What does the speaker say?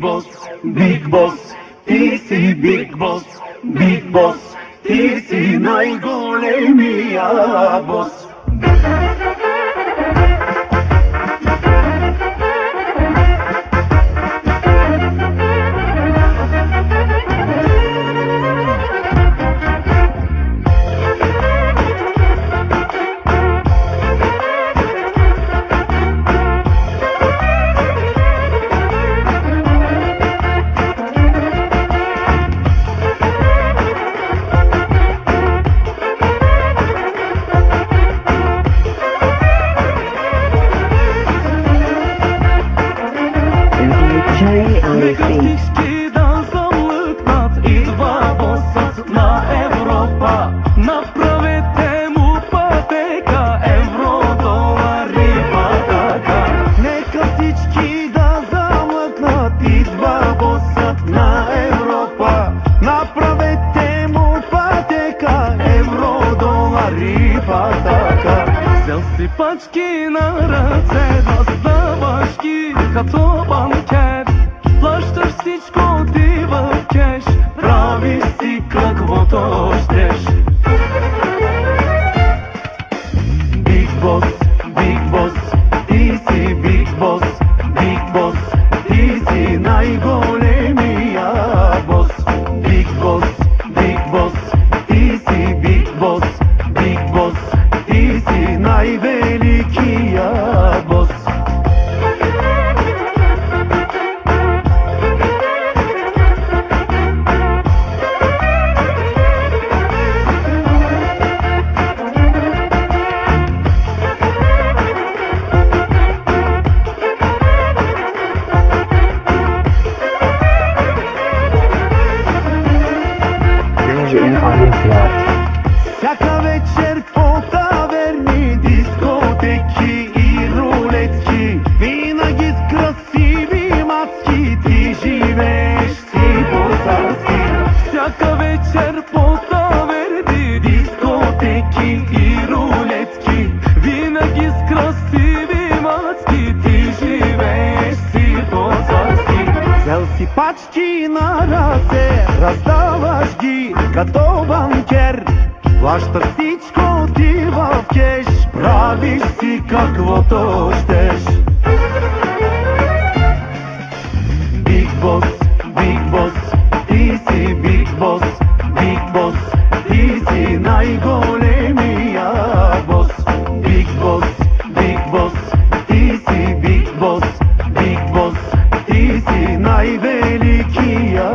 Boss, Big Boss, ti si Big Boss, Big Boss, ti si najgolemija boss. Мексички да замлъкнат, идва босът на Европа. Направете му пътека, евро, долари, пътека. Нека всички да замлъкнат, идва босът на Европа. Направете му пътека, евро, долари, пътека. Взел си пачки на ръце, раздаваш ги като банкет. Плащаш всичко ти в кеш, правиш си каквото щеш. Big Boss, Big Boss, ти си Big Boss, Big Boss, ти си най-големия бос. Big Boss, Big Boss, ти си Big Boss, Big Boss, ти си най-великия бос. Всяка вечер по таверни, дискотеки и рулетки, винаги с красиви мацки, ти живееш си по-царски. Всяка вечер по таверни, дискотеки и рулетки, винаги с красиви мацки, ти живееш си по-царски. Взел си пачки на ръце, раздаваш ги като банкер. Плащаш всичко ти в кеш, правиш си каквото щеш. Big Boss, Big Boss, ти си Big Boss, Big Boss, ти си най-големия бос. Big Boss, Big Boss, ти си Big Boss, Big Boss, ти си най-великия